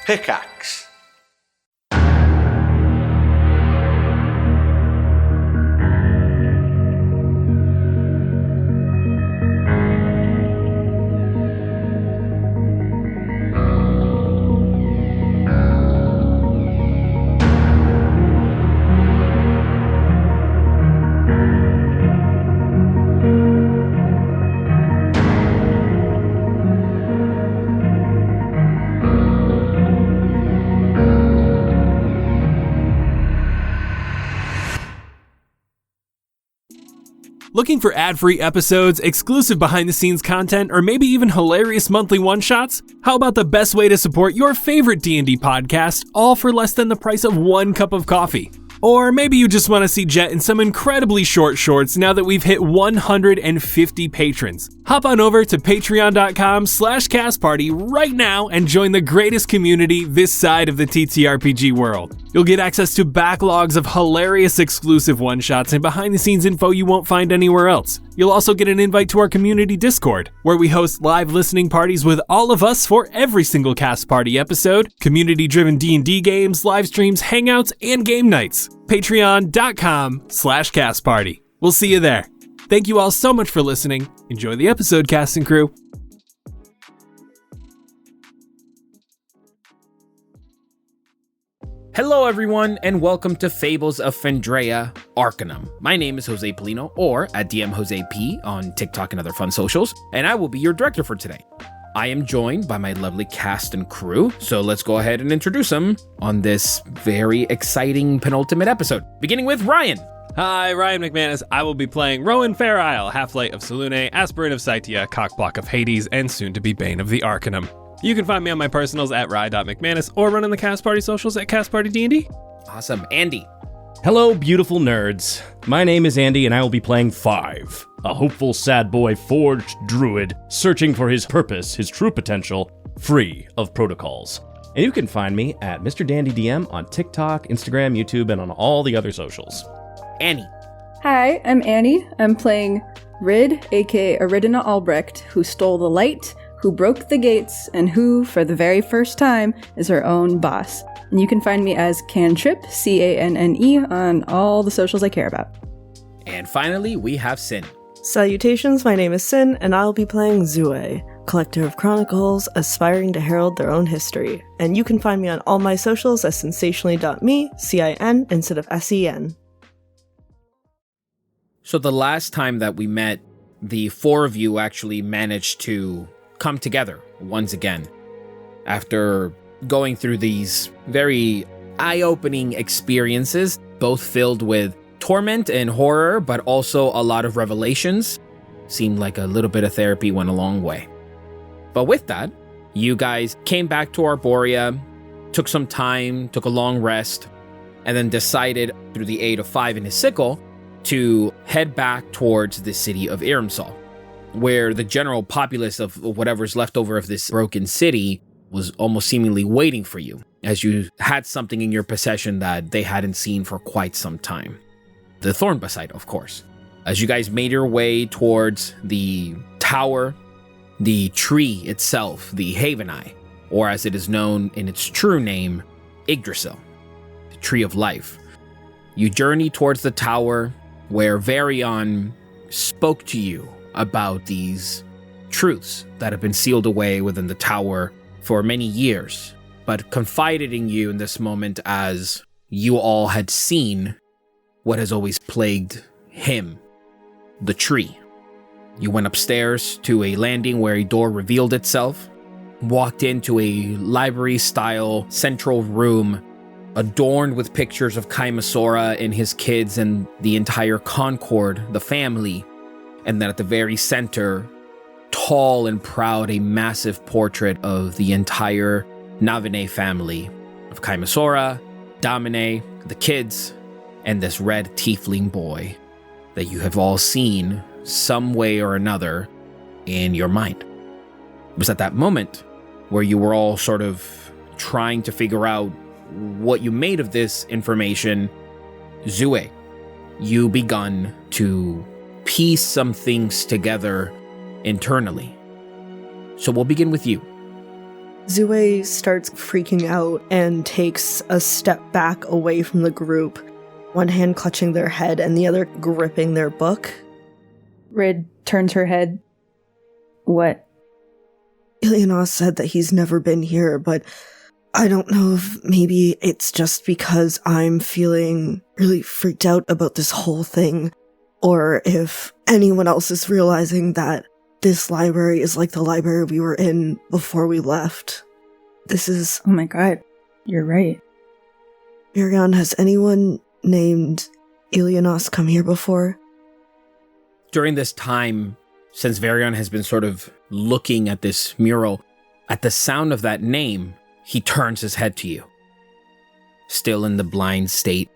Pickaxe. Looking for ad-free episodes, exclusive behind-the-scenes content, or maybe even hilarious monthly one-shots? How about the best way to support your favorite D&D podcast, all for less than the price of one cup of coffee? Or maybe you just want to see Jett in some incredibly short shorts now that we've hit 150 patrons. Hop on over to patreon.com/castparty right now and join the greatest community this side of the TTRPG world. You'll get access to backlogs of hilarious exclusive one-shots and behind-the-scenes info you won't find anywhere else. You'll also get an invite to our community Discord, where we host live listening parties with all of us for every single Cast Party episode, community-driven D&D games, live streams, hangouts, and game nights. Patreon.com/castparty. We'll see you there. Thank you all so much for listening. Enjoy the episode, cast and crew. Hello everyone, and welcome to Fables of Fendraeya, Arcanum. My name is Jose Polino, or at DM Jose P on TikTok and other fun socials, and I will be your director for today. I am joined by my lovely cast and crew, so let's go ahead and introduce them on this very exciting penultimate episode, beginning with Ryan. Hi, Ryan McManus. I will be playing Rowan Fairisle, Half-Light of Sorinae, Aspirant of Scythia, Cockblock of Hades, and soon to be Bane of the Arcanum. You can find me on my personals at rye.mcmanus or running the Cast Party socials at Cast Party D&D. Awesome. Andy. Hello, beautiful nerds. My name is Andy, and I will be playing Five, a hopeful sad boy forged druid searching for his purpose, his true potential, free of protocols. And you can find me at Mr. Dandy DM on TikTok, Instagram, YouTube, and on all the other socials. Annie. Hi, I'm Annie. I'm playing Rid, aka Aridina Albrecht, who stole the light, who broke the gates, and who, for the very first time, is her own boss. And you can find me as Cantrip, C-A-N-N-E, on all the socials I care about. And finally, we have Sin. Salutations, my name is Sin, and I'll be playing Zue, collector of chronicles, aspiring to herald their own history. And you can find me on all my socials as sensationally.me, C-I-N, instead of S-E-N. So the last time that we met, the four of you actually managed to come together once again. After going through these very eye-opening experiences, both filled with torment and horror, but also a lot of revelations, seemed like a little bit of therapy went a long way. But with that, you guys came back to Arborea, took some time, took a long rest, and then decided, through the aid of Five and his sickle, to head back towards the city of Irimsal, where the general populace of whatever's left over of this broken city was almost seemingly waiting for you, as you had something in your possession that they hadn't seen for quite some time. The Thornbasite, of course. As you guys made your way towards the tower, the tree itself, the Haveneye, or as it is known in its true name, Yggdrasil, the Tree of Life. You journey towards the tower, where Varion spoke to you about these truths that have been sealed away within the tower for many years, but confided in you in this moment as you all had seen what has always plagued him, the tree. You went upstairs to a landing where a door revealed itself, walked into a library-style central room adorned with pictures of Kaimasora and his kids and the entire Concord, the family, and then at the very center, tall and proud, a massive portrait of the entire Navine family of Kaimasora, Damine, the kids, and this red tiefling boy that you have all seen some way or another in your mind. It was at that moment where you were all sort of trying to figure out what you made of this information. Zue, you begun to piece some things together internally. So we'll begin with you. Zue starts freaking out and takes a step back away from the group, one hand clutching their head and the other gripping their book. Rid turns her head. What? Ilianos said that he's never been here, but I don't know if maybe it's just because I'm feeling really freaked out about this whole thing, or if anyone else is realizing that this library is like the library we were in before we left. This is... Oh my god, you're right. Miriam, has anyone named Ilianos come here before? During this time, since Varian has been sort of looking at this mural, at the sound of that name, he turns his head to you. Still in the blind state.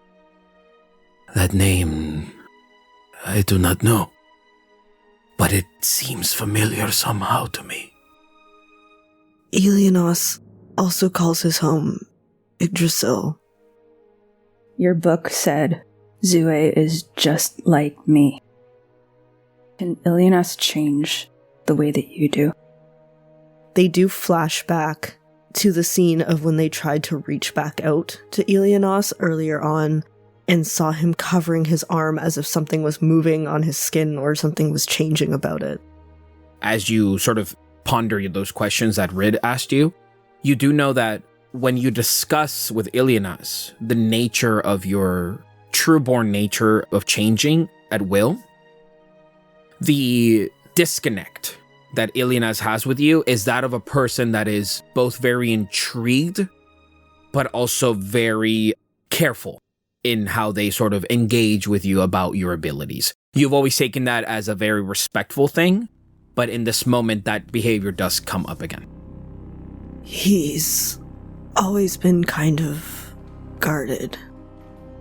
That name, I do not know. But it seems familiar somehow to me. Ilianos also calls his home Yggdrasil. Your book said Zue is just like me. Can Ilianos change the way that you do? They do flash back to the scene of when they tried to reach back out to Ilianos earlier on and saw him covering his arm as if something was moving on his skin or something was changing about it. As you sort of ponder those questions that Rid asked you, you do know that when you discuss with Ilianos the nature of your true-born nature of changing at will, the disconnect that Ilianos has with you is that of a person that is both very intrigued, but also very careful in how they sort of engage with you about your abilities. You've always taken that as a very respectful thing, but in this moment, that behavior does come up again. He's always been kind of guarded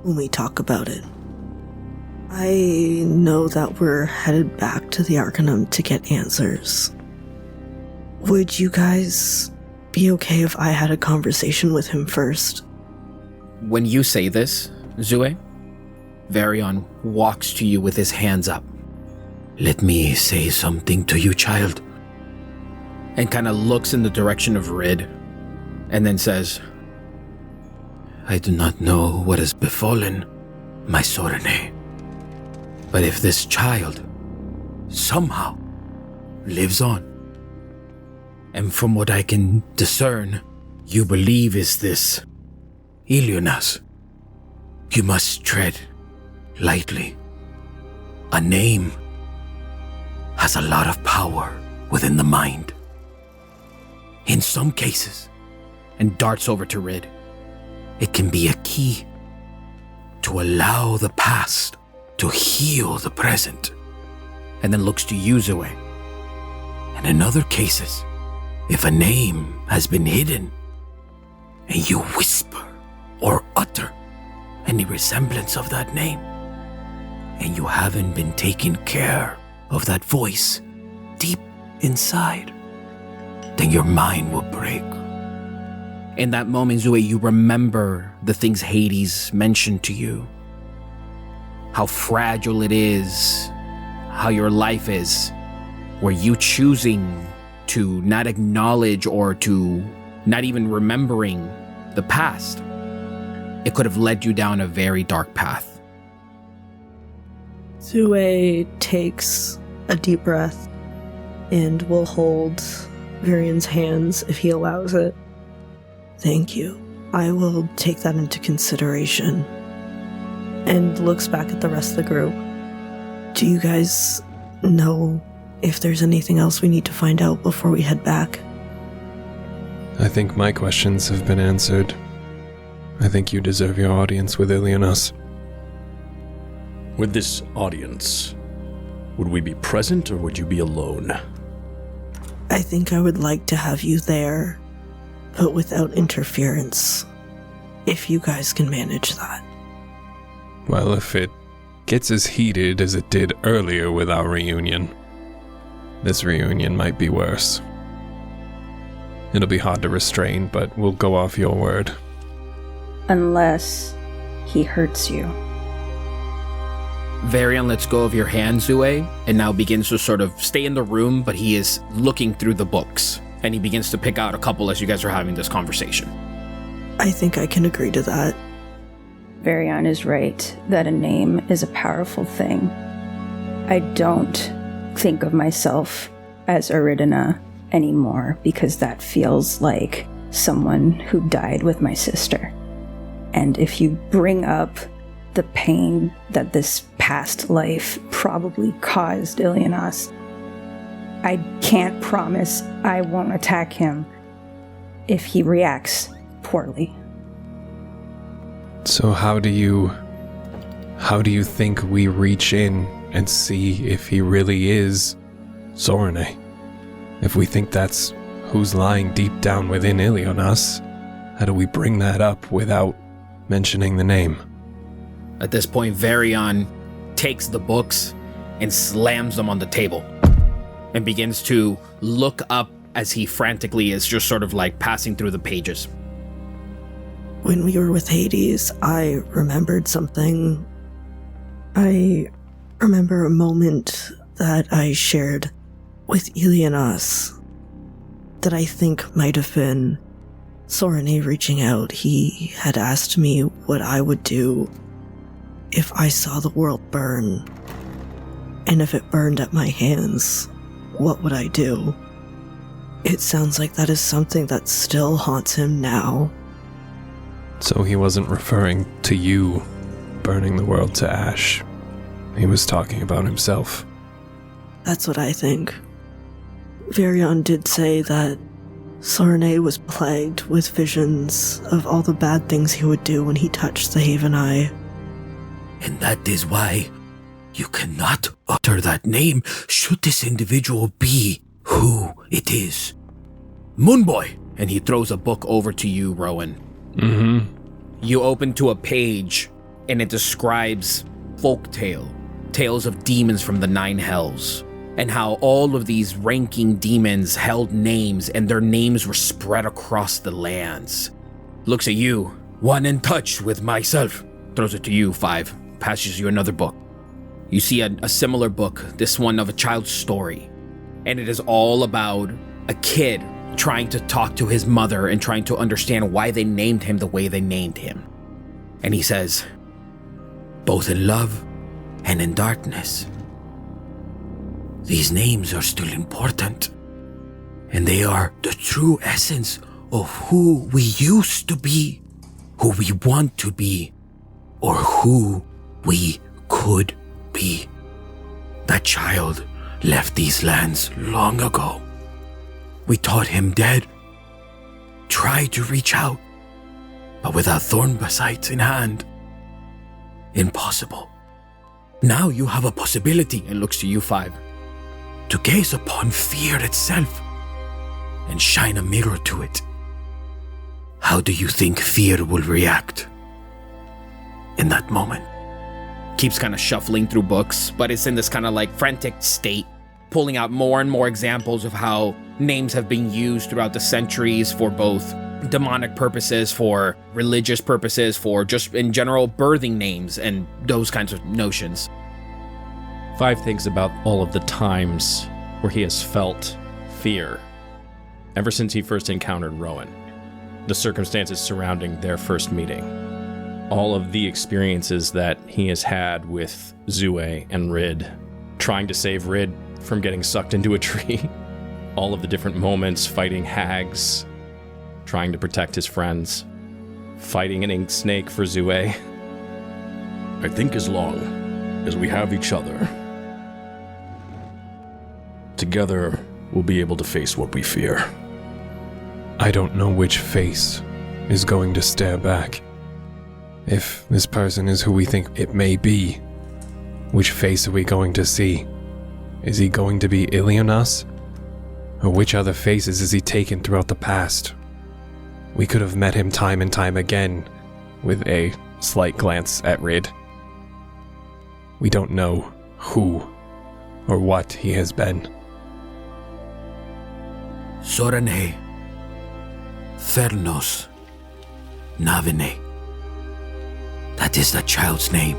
when we talk about it. I know that we're headed back to the Arcanum to get answers. Would you guys be okay if I had a conversation with him first? When you say this, Zue, Varian walks to you with his hands up. Let me say something to you, child. And kind of looks in the direction of Rid, and then says, I do not know what has befallen my Sorinae. But if this child somehow lives on, and from what I can discern, you believe is this Ilianos, you must tread lightly. A name has a lot of power within the mind. In some cases, and darts over to Rid, it can be a key to allow the past to heal the present. And then looks to you, Zue. And in other cases, if a name has been hidden, and you whisper or utter any resemblance of that name, and you haven't been taking care of that voice deep inside, then your mind will break. In that moment, Zue, you remember the things Hades mentioned to you. How fragile it is, how your life is. Were you choosing to not acknowledge or to not even remembering the past? It could have led you down a very dark path. Zue takes a deep breath and will hold Varian's hands if he allows it. Thank you. I will take that into consideration. And looks back at the rest of the group. Do you guys know if there's anything else we need to find out before we head back? I think my questions have been answered. I think you deserve your audience with Ilianos. With this audience, would we be present or would you be alone? I think I would like to have you there, but without interference, if you guys can manage that. Well, if it gets as heated as it did earlier with our reunion, this reunion might be worse. It'll be hard to restrain, but we'll go off your word. Unless he hurts you. Varian lets go of your hand, Zue, and now begins to sort of stay in the room, but he is looking through the books And he begins to pick out a couple as you guys are having this conversation. I think I can agree to that. Varian is right that a name is a powerful thing. I don't think of myself as Aridina anymore because that feels like someone who died with my sister. And if you bring up the pain that this past life probably caused Ilianos, I can't promise I won't attack him if he reacts poorly. So how do you think we reach in and see if he really is Sorinae? If we think that's who's lying deep down within Ilianos, how do we bring that up without mentioning the name? At this point, Varian takes the books and slams them on the table and begins to look up as he frantically is just sort of like passing through the pages. When we were with Hades, I remembered something. I remember a moment that I shared with Ilianos that I think might have been Sorinae reaching out. He had asked me what I would do if I saw the world burn, and if it burned at my hands, what would I do? It sounds like that is something that still haunts him now. So he wasn't referring to you burning the world to ash. He was talking about himself. That's what I think. Varian did say that Sorinae was plagued with visions of all the bad things he would do when he touched the Haven Eye. And that is why you cannot utter that name should this individual be who it is. Moonboy! And he throws a book over to you, Rowan. Mm-hmm. You open to a page, and it describes folktale, tales of demons from the 9 hells, and how all of these ranking demons held names, and their names were spread across the lands. Looks at you, One in touch with myself. throws it to you, 5, passes you another book. You see a similar book, this one of a child's story, and it is all about a kid trying to talk to his mother and trying to understand why they named him the way they named him. And he says, Both in love and in darkness. These names are still important, and they are the true essence of who we used to be, who we want to be, or who we could be. That child left these lands long ago. We thought him dead, tried to reach out, but without Thornbasites in hand, impossible. Now you have a possibility, and looks to you, 5, to gaze upon fear itself and shine a mirror to it. How do you think fear will react in that moment? Keeps kind of shuffling through books, but it's in this kind of like frantic state, pulling out more and more examples of how names have been used throughout the centuries for both demonic purposes, for religious purposes, for just in general birthing names and those kinds of notions. 5 thinks about all of the times where he has felt fear ever since he first encountered Rowan, the circumstances surrounding their first meeting, all of the experiences that he has had with Zue and Rid, trying to save Rid from getting sucked into a tree, all of the different moments fighting hags, trying to protect his friends, fighting an ink snake for Zue. I think as long as we have each other, together we'll be able to face what we fear. I don't know which face is going to stare back. If this person is who we think it may be, which face are we going to see? Is he going to be Ilianos? Or which other faces is he taken throughout the past? We could have met him time and time again, with a slight glance at Rid. We don't know who or what he has been. Sorinae, Fernos, Navine. That is that child's name.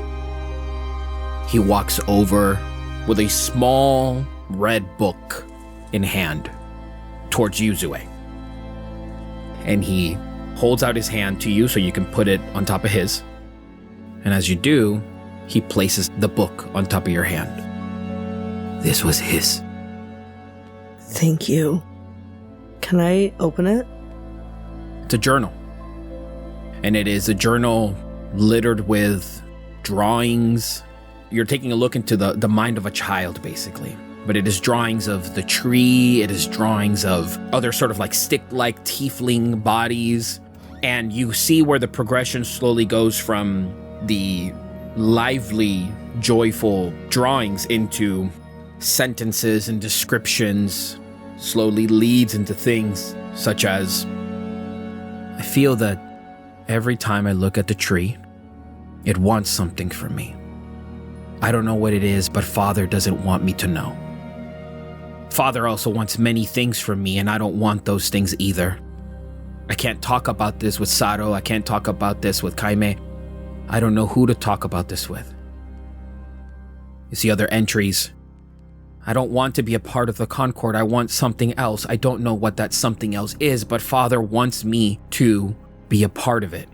He walks over with a small red book in hand towards you, Zue. And he holds out his hand to you so you can put it on top of his. And as you do, he places the book on top of your hand. This was his. Thank you. Can I open it? It's a journal. And it is a journal littered with drawings. You're taking a look into the mind of a child, basically. But it is drawings of the tree. It is drawings of other sort of like stick-like tiefling bodies. And you see where the progression slowly goes from the lively, joyful drawings into sentences and descriptions, slowly leads into things such as, I feel that every time I look at the tree, it wants something from me. I don't know what it is, but Father doesn't want me to know. Father also wants many things from me, and I don't want those things either. I can't talk about this with Saro. I can't talk about this with Kaime. I don't know who to talk about this with. You see other entries. I don't want to be a part of the Concord. I want something else. I don't know what that something else is, but Father wants me to be a part of it.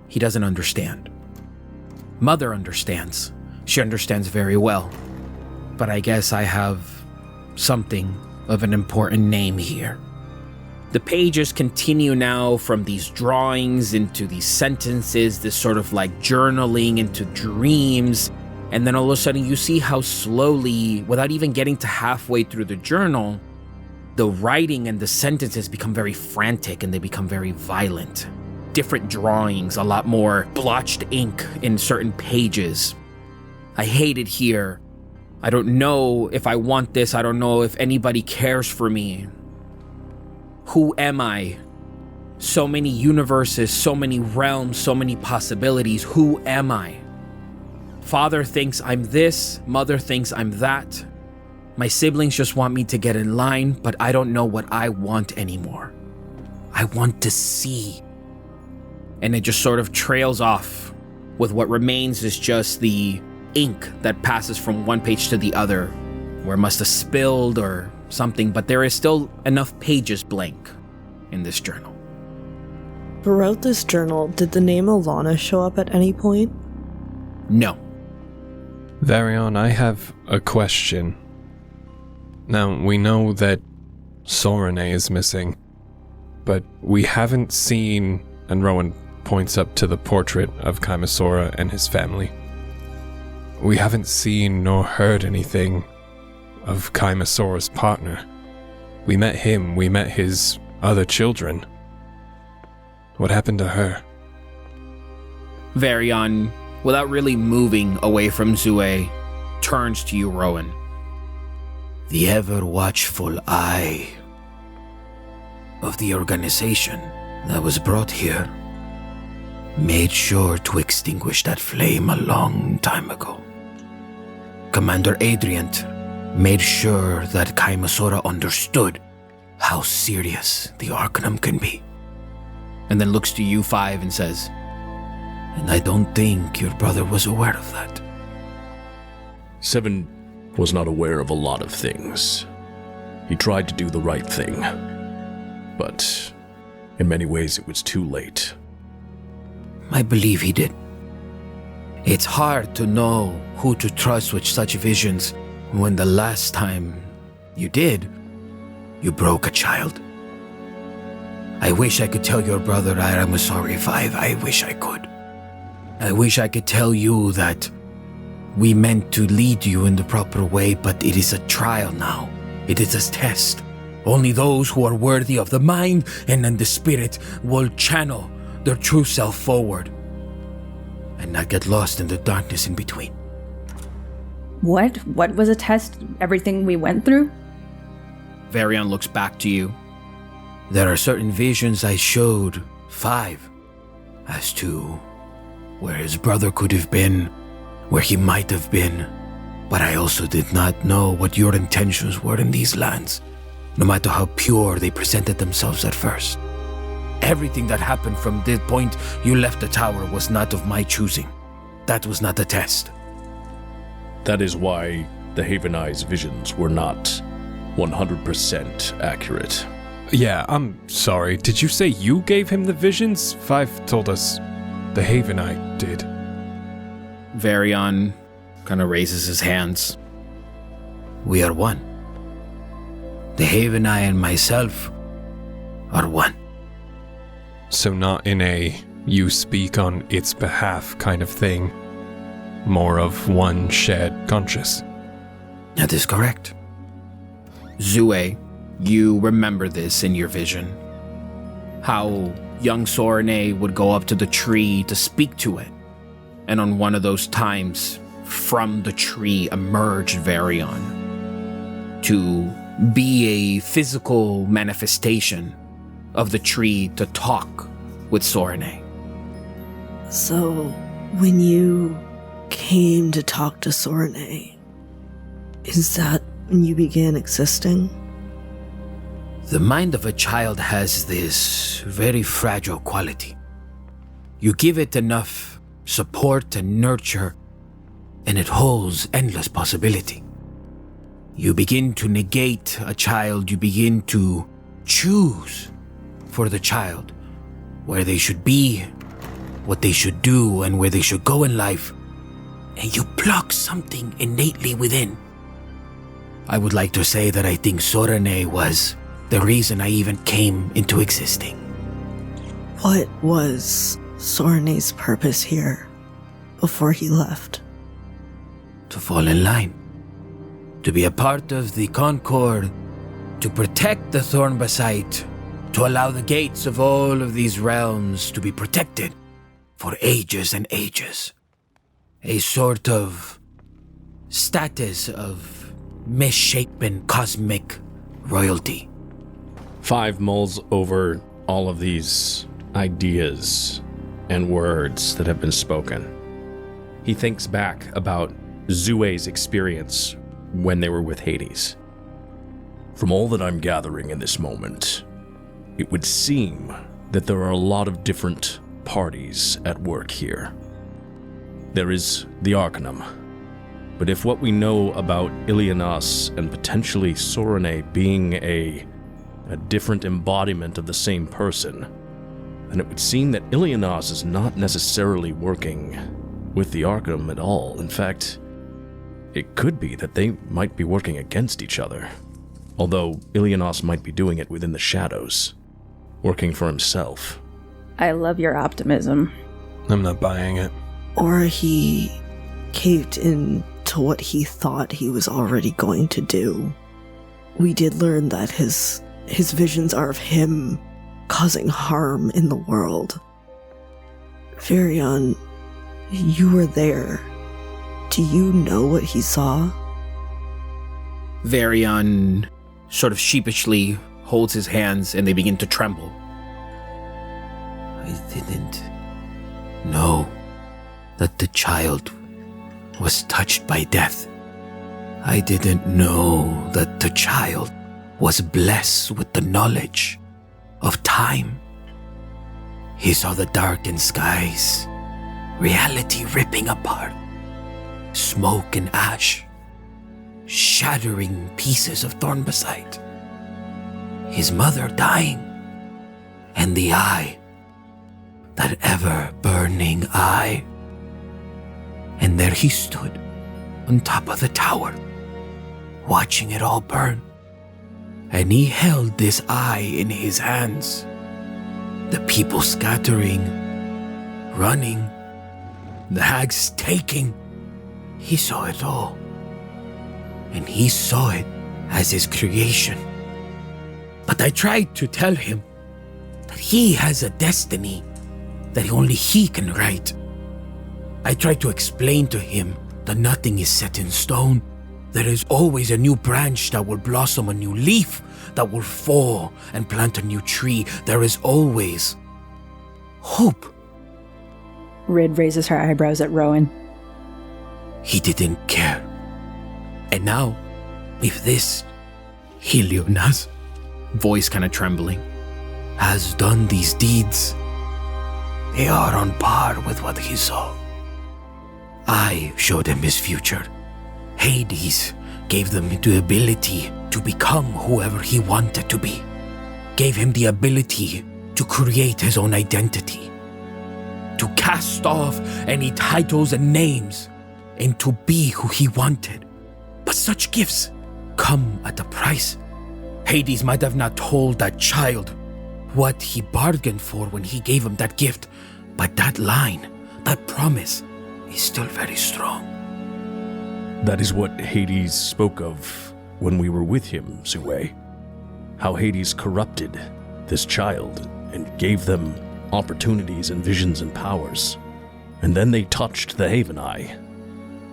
He doesn't understand. Mother understands. She understands very well. But I guess I have something of an important name here. The pages continue now from these drawings into these sentences, this sort of like journaling into dreams. And then all of a sudden you see how slowly, without even getting to halfway through the journal, the writing and the sentences become very frantic and they become very violent. Different drawings, a lot more blotched ink in certain pages. I hate it here. I don't know if I want this. I don't know if anybody cares for me. Who am I? So many universes, so many realms, so many possibilities. Who am I? Father thinks I'm this, Mother thinks I'm that. My siblings just want me to get in line, but I don't know what I want anymore. I want to see. And it just sort of trails off, with what remains is just the ink that passes from one page to the other, where it must have spilled or something, but there is still enough pages blank in this journal. Throughout this journal, did the name Alana show up at any point? No. Varion, I have a question. Now, we know that Sorinae is missing, but we haven't seen, and Rowan points up to the portrait of Kaimasora and his family. We haven't seen nor heard anything of Kaimasora's partner. We met him, we met his other children. What happened to her? Varion, without really moving away from Zue, turns to you, Rowan. The ever-watchful eye of the organization that was brought here made sure to extinguish that flame a long time ago. Commander Adrian made sure that Kaimasora understood how serious the Arcanum can be. And then looks to you, Five, and says, And I don't think your brother was aware of that. 7 was not aware of a lot of things. He tried to do the right thing, but in many ways it was too late. I believe he did. It's hard to know who to trust with such visions when the last time you did, you broke a child. I wish I could tell your brother I am sorry, Five. I wish I could. I wish I could tell you that we meant to lead you in the proper way, but it is a trial now. It is a test. Only those who are worthy of the mind and in the spirit will channel their true self forward and not get lost in the darkness in between. What? What was a test? Everything we went through? Varion looks back to you. There are certain visions I showed Five as to where his brother could have been, where he might have been, but I also did not know what your intentions were in these lands, no matter how pure they presented themselves at first. Everything that happened from the point you left the tower was not of my choosing. That was not a test. That is why the Haven Eye's visions were not 100% accurate. Yeah, I'm sorry. Did you say you gave him the visions? Five told us the Havenite did. Varian kind of raises his hands. We are one. The Havenite and myself are one. So not in a you speak on its behalf kind of thing. More of one shared conscious. That is correct. Zue, you remember this in your vision. How young Sorinae would go up to the tree to speak to it. And on one of those times, from the tree emerged Varian to be a physical manifestation of the tree to talk with Sorinae. So, when you came to talk to Sorinae, is that when you began existing? The mind of a child has this very fragile quality. You give it enough support and nurture, and it holds endless possibility. You begin to negate a child, you begin to choose for the child where they should be, what they should do, and where they should go in life, and you pluck something innately within. I would like to say that I think Sorinae was the reason I even came into existing. What was Sorinae's purpose here before he left? To fall in line. To be a part of the Concord. To protect the Thornbasite. To allow the gates of all of these realms to be protected for ages and ages. A sort of status of misshapen cosmic royalty. Five mulls over all of these ideas and words that have been spoken. He thinks back about Zue's experience when they were with Hades. From all that I'm gathering in this moment, it would seem that there are a lot of different parties at work here. There is the Arcanum, but if what we know about Ilianas and potentially Sorinae being a different embodiment of the same person, then it would seem that Ilianas is not necessarily working with the Arcanum at all. In fact, it could be that they might be working against each other, although Ilianas might be doing it within the shadows, working for himself. I love your optimism. I'm not buying it. Or he caved in to what he thought he was already going to do. We did learn that his visions are of him causing harm in the world. Varian, you were there. Do you know what he saw? Varian sort of sheepishly holds his hands and they begin to tremble. I didn't know that the child was touched by death. I didn't know that the child was blessed with the knowledge of time. He saw the darkened skies, reality ripping apart, smoke and ash, shattering pieces of Thornbasite, his mother dying, and the eye, that ever-burning eye. And there he stood, on top of the tower, watching it all burn. And he held this eye in his hands. The people scattering, running, the hags taking. He saw it all. And he saw it as his creation. But I tried to tell him that he has a destiny that only he can write. I tried to explain to him that nothing is set in stone. There is always a new branch that will blossom, a new leaf that will fall and plant a new tree. There is always hope. Rid raises her eyebrows at Rowan. He didn't care. And now, if this Ilianas, Voice kind of trembling, has done these deeds, they are on par with what he saw. I showed him his future. Hades gave them the ability to become whoever he wanted to be. gave him the ability to create his own identity, to cast off any titles and names, and to be who he wanted. But such gifts come at a price. Hades might have not told that child what he bargained for when he gave him that gift, but that line, that promise, is still very strong. That is what Hades spoke of when we were with him, Zue. How Hades corrupted this child and gave them opportunities and visions and powers. And then they touched the Haven Eye,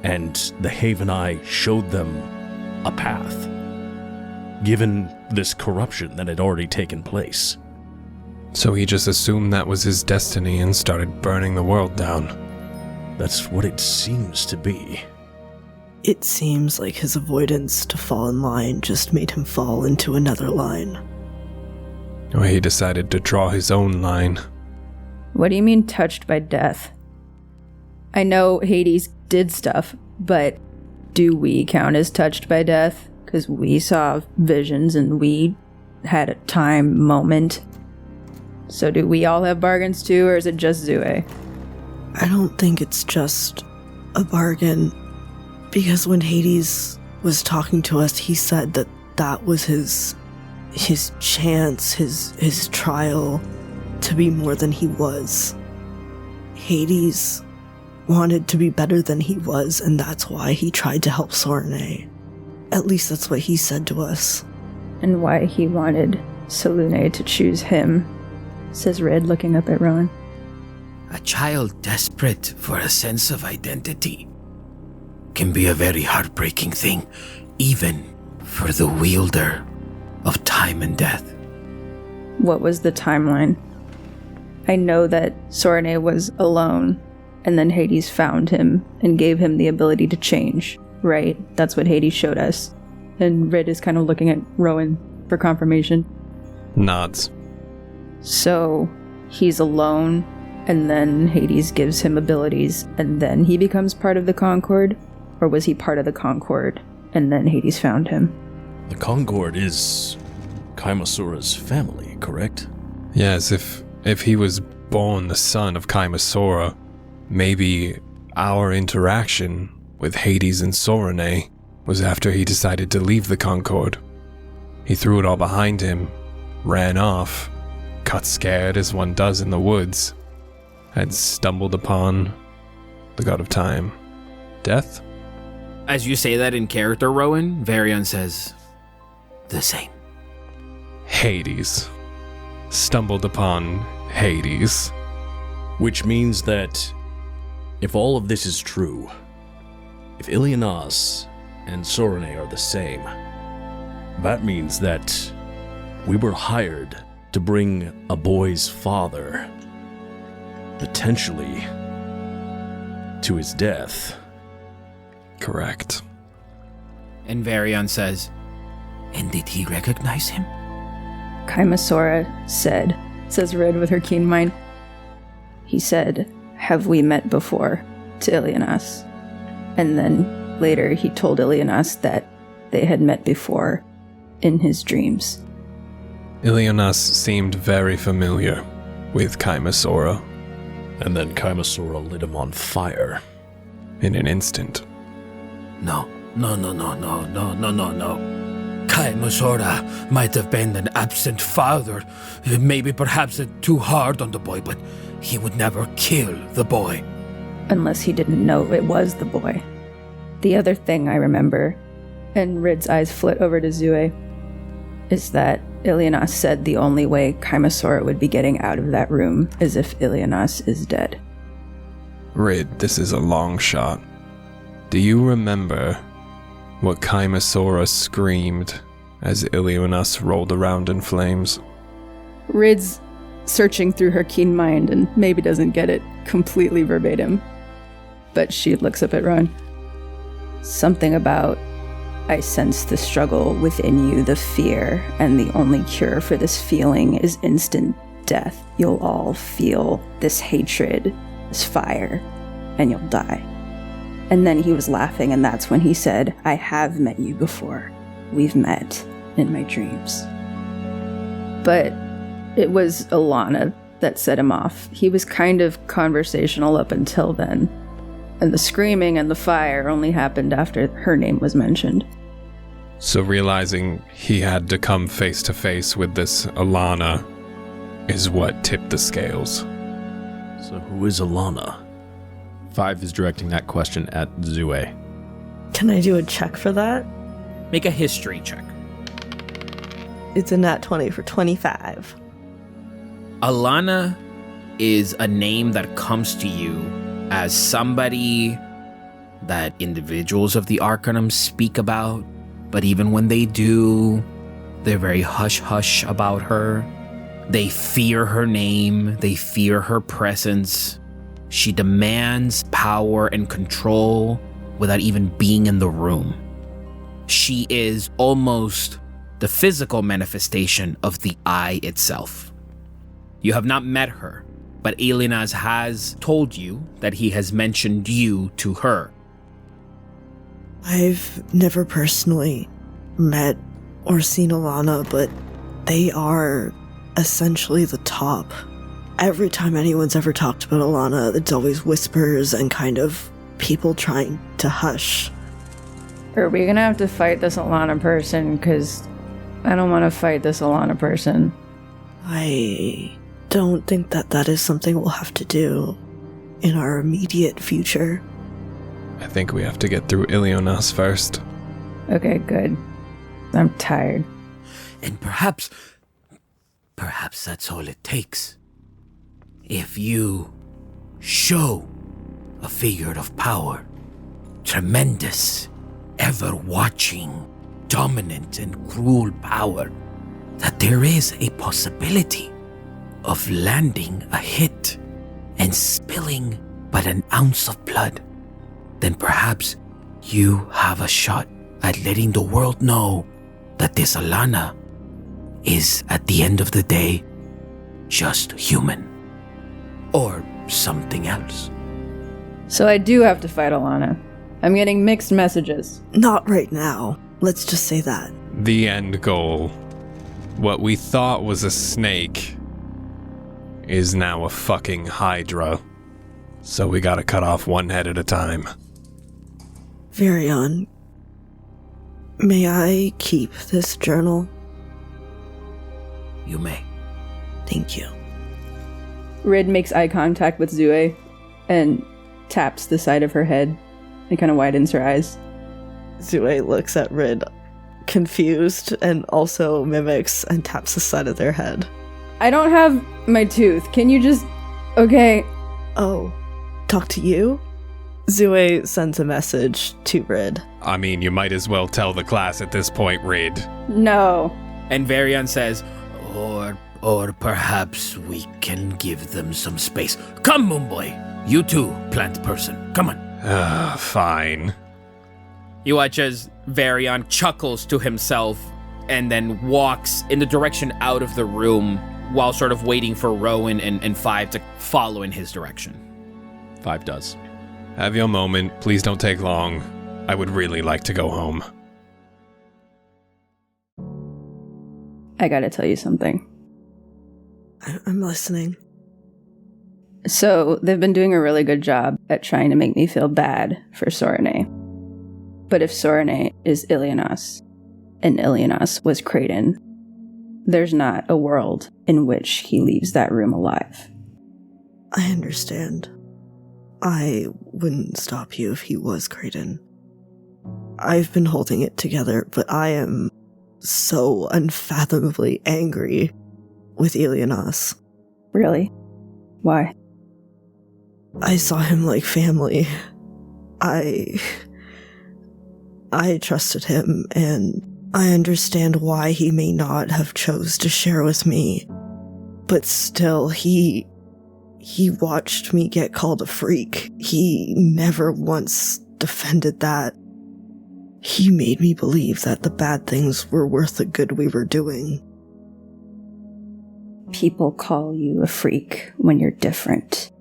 and the Haven Eye showed them a path, given this corruption that had already taken place. So he just assumed that was his destiny and started burning the world down. That's what it seems to be. It seems like his avoidance to fall in line just made him fall into another line. Or he decided to draw his own line. What do you mean touched by death? I know Hades did stuff, but do we count as touched by death? Because we saw visions and we had a time moment. So do we all have bargains too, or is it just Zue? I don't think it's just a bargain, because when Hades was talking to us, he said that that was his chance, his trial to be more than he was. Hades wanted to be better than he was, and that's why he tried to help Sorinae. At least that's what he said to us. And why he wanted Sorinae to choose him, says Red, looking up at Rowan. A child desperate for a sense of identity can be a very heartbreaking thing, even for the wielder of time and death. What was the timeline? I know that Sorinae was alone, and then Hades found him and gave him the ability to change, right? That's what Hades showed us. And Red is kind of looking at Rowan for confirmation. Nods. So he's alone, and then Hades gives him abilities, and then he becomes part of the Concord? Or was he part of the Concord, and then Hades found him? The Concord is Kaimasura's family, correct? Yes, if he was born the son of Kaimasura, maybe our interaction with Hades and Sorinae was after he decided to leave the Concord. He threw it all behind him, ran off, got scared as one does in the woods, had stumbled upon the god of time. Death? As you say that in character, Rowan, Varian says, The same. Hades. Stumbled upon Hades. Which means that if all of this is true, if Ilianas and Sorinae are the same, that means that we were hired to bring a boy's father, potentially, to his death. Correct. and Varian says, And did he recognize him? Kaimasura said, says Red with her keen mind. He said, have we met before, to Ilianas. And then later he told Ilianas that they had met before in his dreams. Ilianas seemed very familiar with Kaimasura. And then Kaimasura lit him on fire. In an instant. No. Kaimasura might have been an absent father, maybe perhaps too hard on the boy, but he would never kill the boy. Unless he didn't know it was the boy. The other thing I remember, and Rid's eyes flit over to Zue, is that Ilianas said the only way Kaimasura would be getting out of that room is if Ilianas is dead. Rid, this is a long shot. Do you remember what Kaimasura screamed as Ilianas rolled around in flames? Rid's searching through her keen mind and maybe doesn't get it completely verbatim, but she looks up at Ron. Something about, I sense the struggle within you, the fear, and the only cure for this feeling is instant death. You'll all feel this hatred, this fire, and you'll die. And then he was laughing, and that's when he said, I have met you before. We've met in my dreams. but it was Alana that set him off. He was kind of conversational up until then, and the screaming and the fire only happened after her name was mentioned. So realizing he had to come face to face with this Alana is what tipped the scales. So who is Alana? 5 is directing that question at Zue. Can I do a check for that? Make a history check. It's a nat 20 for 25. Alana is a name that comes to you as somebody that individuals of the Arcanum speak about, but even when they do, they're very hush-hush about her. They fear her name, they fear her presence. She demands power and control without even being in the room. She is almost the physical manifestation of the eye itself. You have not met her, but Elinas has told you that he has mentioned you to her. I've never personally met or seen Alana, but they are essentially the top. Every time anyone's ever talked about Alana, it's always whispers and kind of people trying to hush. Are we gonna have to fight this Alana person? Because I don't want to fight this Alana person. I don't think that is something we'll have to do in our immediate future. I think we have to get through Ilionas first. Okay, good. I'm tired. And perhaps that's all it takes. If you show a figure of power, tremendous, ever-watching, dominant and cruel power, that there is a possibility of landing a hit and spilling but an ounce of blood, then perhaps you have a shot at letting the world know that this Alana is, at the end of the day, just human. Or something else. So I do have to fight Alana. I'm getting mixed messages. Not right now. Let's just say that. The end goal. What we thought was a snake is now a fucking hydra. So we gotta cut off one head at a time. Varian, may I keep this journal? You may. Thank you. Rid makes eye contact with Zue and taps the side of her head and kind of widens her eyes. Zue looks at Rid, confused, and also mimics and taps the side of their head. I don't have my tooth. Can you just... Okay. Oh, talk to you? Zue sends a message to Rid. I mean, you might as well tell the class at this point, Rid. No. And Varian says, Or perhaps we can give them some space. Come, Moonboy. You too, plant person. Come on. Fine. you watch as Varian chuckles to himself and then walks in the direction out of the room while sort of waiting for Rowan and Five to follow in his direction. 5 does. Have your moment. Please don't take long. I would really like to go home. I gotta tell you something. I'm listening. So, they've been doing a really good job at trying to make me feel bad for Sorinae. But if Sorinae is Ilionas, and Ilionas was Kraden, there's not a world in which he leaves that room alive. I understand. I wouldn't stop you if he was Kraden. I've been holding it together, but I am so unfathomably angry with Ilionas. Really? Why? I saw him like family. I trusted him, and I understand why he may not have chose to share with me. But still, he watched me get called a freak. He never once defended that. He made me believe that the bad things were worth the good we were doing. People call you a freak when you're different.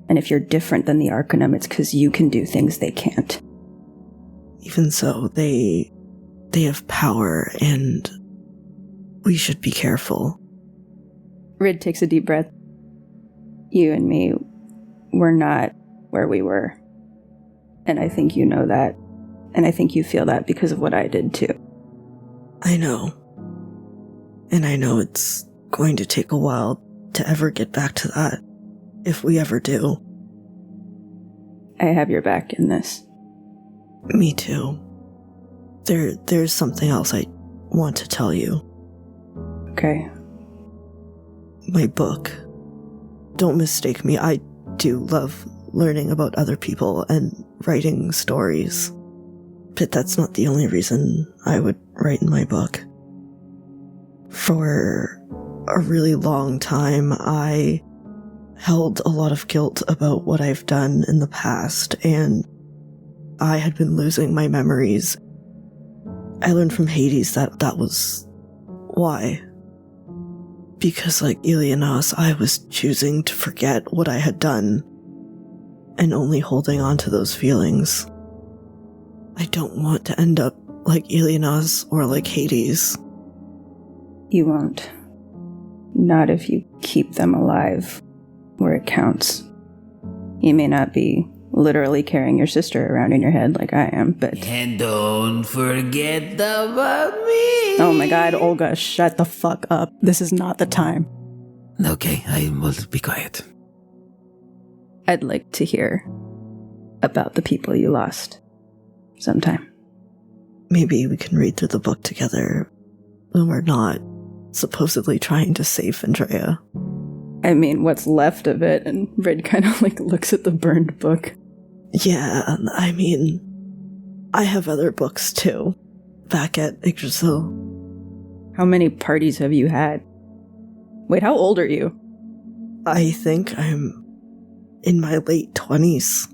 And if you're different than the Arcanum, it's because you can do things they can't. Even so, they have power, and We should be careful. Rid takes a deep breath. You and me, we're not where we were. And I think you know that. And I think you feel that because of what I did too. I know. And I know it's going to take a while to ever get back to that, if we ever do. I have your back in this. Me too. There's something else I want to tell you. Okay. My book. Don't mistake me, I do love learning about other people and writing stories. But that's not the only reason I would write in my book. For a really long time, I held a lot of guilt about what I've done in the past, and I had been losing my memories. I learned from Hades that was why. Because like Ilianos, I was choosing to forget what I had done, and only holding on to those feelings. I don't want to end up like Ilianos or like Hades. You won't. Not if you keep them alive where it counts. You may not be literally carrying your sister around in your head like I am, but... And don't forget about me. Oh my god, Olga, shut the fuck up. This is not the time. Okay, I will be quiet. I'd like to hear about the people you lost sometime. Maybe we can read through the book together when we're not supposedly trying to save Fendraeya. I mean, what's left of it, and Rid kind of like looks at the burned book. Yeah, I mean, I have other books too, back at Yggdrasil. How many parties have you had? Wait, how old are you? I think I'm in my late 20s.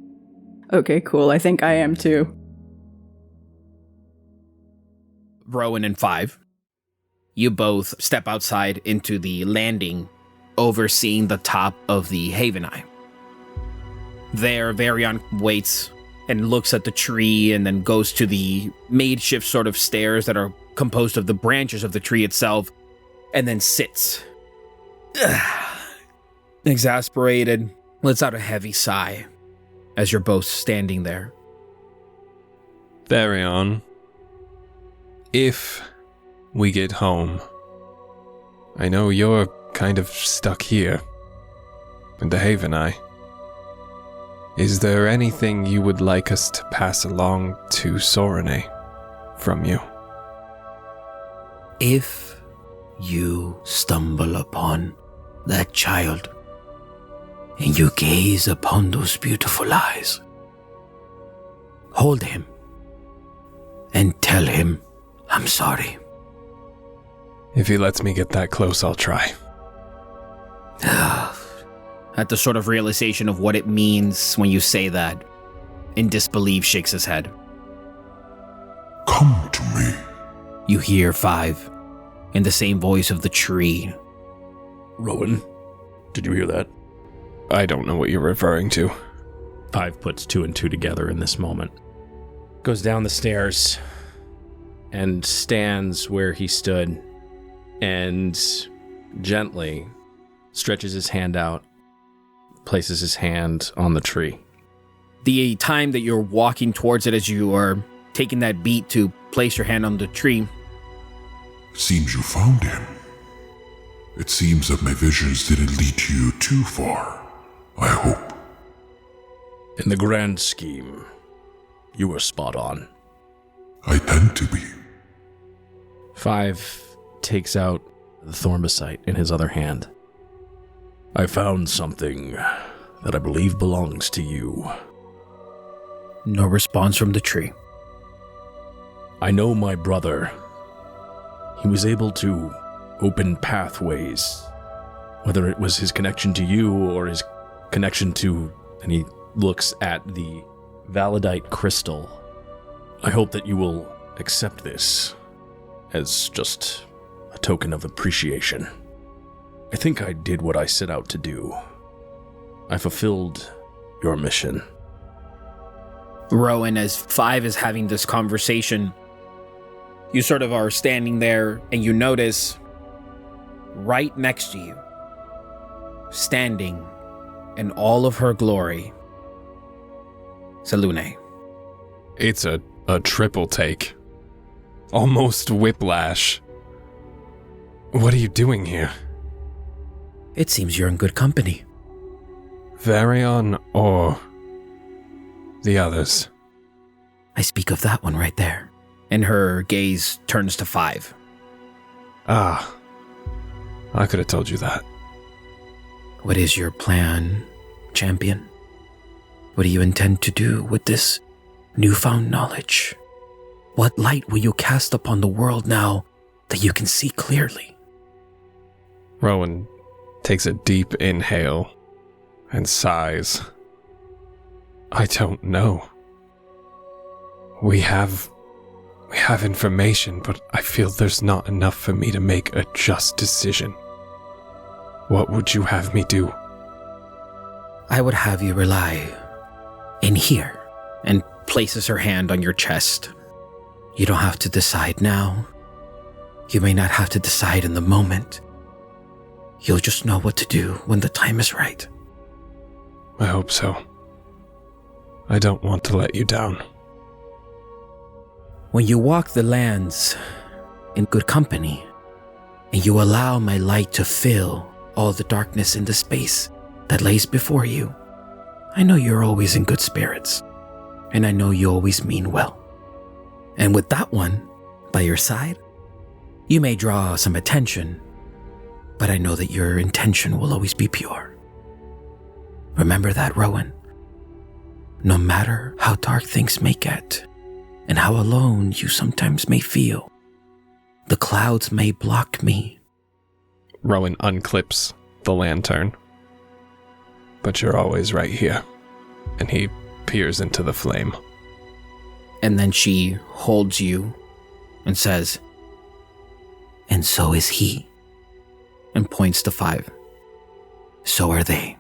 Okay, cool. I think I am too. Rowan and Five, you both step outside into the landing overseeing the top of the Haveneye. There, Varian waits and looks at the tree and then goes to the makeshift sort of stairs that are composed of the branches of the tree itself, and then sits. Exasperated, lets out a heavy sigh as you're both standing there. Therion, if we get home, I know you're kind of stuck here in the Haveneye. Is there anything you would like us to pass along to Sorinae from you? If you stumble upon that child, and you gaze upon those beautiful eyes, hold him and tell him I'm sorry. If he lets me get that close, I'll try. At the sort of realization of what it means when you say that, in disbelief shakes his head. Come to me. You hear Five, in the same voice of the tree. Rowan, did you hear that? I don't know what you're referring to. Five puts two and two together in this moment. Goes down the stairs and stands where he stood and gently stretches his hand out, places his hand on the tree. The time that you're walking towards it as you are taking that beat to place your hand on the tree. Seems you found him. It seems that my visions didn't lead you too far, I hope. In the grand scheme, you were spot on. I tend to be. Five takes out the thornbesite in his other hand. I found something that I believe belongs to you. No response from the tree. I know my brother. He was able to open pathways, whether it was his connection to you or his connection to, and he looks at the validite crystal. I hope that you will accept this as just a token of appreciation. I think I did what I set out to do. I fulfilled your mission. Rowan, as Five is having this conversation, you sort of are standing there and you notice right next to you, standing in all of her glory, Sorinae. It's a triple take. Almost whiplash. What are you doing here? It seems you're in good company. Varion or the others? I speak of that one right there. And her gaze turns to 5. Ah, I could have told you that. What is your plan, champion? What do you intend to do with this newfound knowledge? What light will you cast upon the world now that you can see clearly? Rowan takes a deep inhale and sighs. I don't know. We have information, but I feel there's not enough for me to make a just decision. What would you have me do? I would have you rely in here. And places her hand on your chest. You don't have to decide now. You may not have to decide in the moment. You'll just know what to do when the time is right. I hope so. I don't want to let you down. When you walk the lands in good company, and you allow my light to fill all the darkness in the space that lays before you, I know you're always in good spirits, and I know you always mean well. And with that one by your side, you may draw some attention, but I know that your intention will always be pure. Remember that, Rowan. No matter how dark things may get, and how alone you sometimes may feel, the clouds may block me. Rowan unclips the lantern. But you're always right here. And he peers into the flame. And then she holds you and says, And so is he. and points to 5. So are they.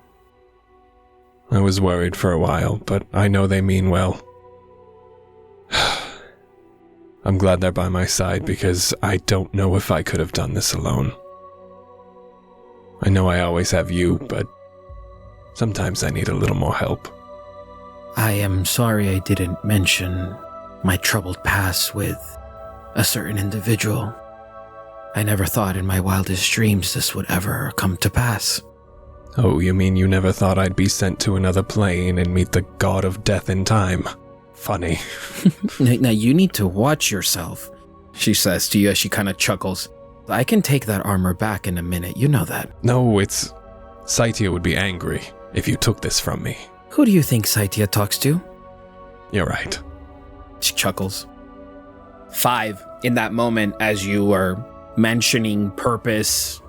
I was worried for a while, but I know they mean well. I'm glad they're by my side because I don't know if I could have done this alone. I know I always have you, but sometimes I need a little more help. I am sorry I didn't mention my troubled past with a certain individual. I never thought in my wildest dreams this would ever come to pass. Oh, you mean you never thought I'd be sent to another plane and meet the god of death in time? Funny. Now you need to watch yourself, she says to you as she kind of chuckles. I can take that armor back in a minute, you know that. No, it's... Saitia would be angry if you took this from me. Who do you think Saitia talks to? You're right. She chuckles. 5, in that moment, as you are mentioning purpose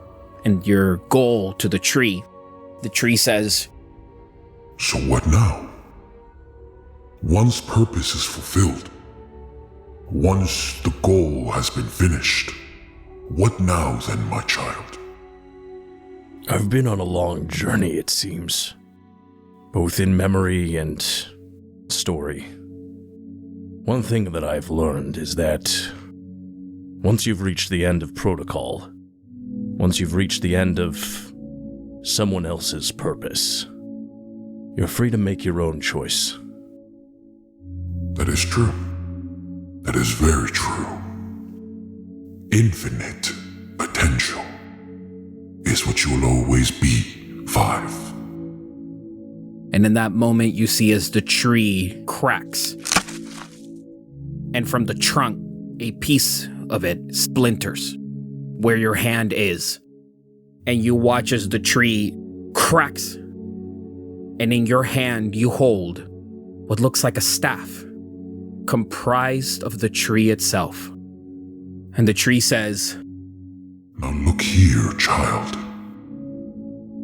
and your goal to the tree says, So what now? Once purpose is fulfilled, once the goal has been finished, what now then, my child? I've been on a long journey, it seems, both in memory and story. One thing that I've learned is that once you've reached the end of protocol, once you've reached the end of someone else's purpose, you're free to make your own choice. That is true. That is very true. Infinite potential is what you will always be, 5. and in that moment you see as the tree cracks, and from the trunk, a piece of it splinters where your hand is, and you watch as the tree cracks, and in your hand you hold what looks like a staff comprised of the tree itself. And the tree says, Now look here, child.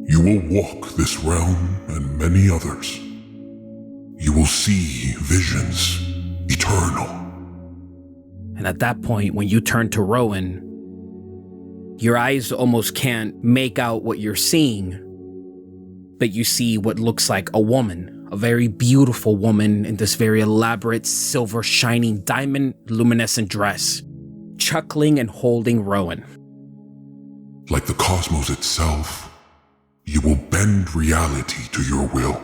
You will walk this realm and many others. You will see visions eternal. and at that point, when you turn to Rowan, your eyes almost can't make out what you're seeing, but you see what looks like a woman, a very beautiful woman in this very elaborate silver shining diamond luminescent dress, chuckling and holding Rowan. Like the cosmos itself, you will bend reality to your will.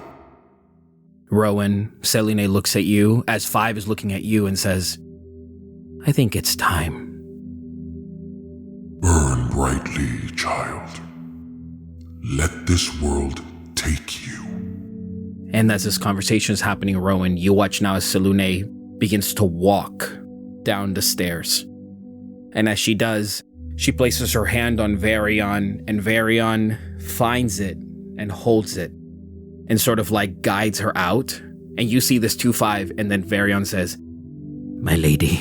Rowan, Sorinae looks at you as 5 is looking at you and says, I think it's time. Burn brightly, child. Let this world take you. And as this conversation is happening, Rowan, you watch now as Sorinae begins to walk down the stairs. And as she does, she places her hand on Varian, and Varian finds it and holds it and sort of like guides her out. And you see this 2-5, and then Varian says, My lady.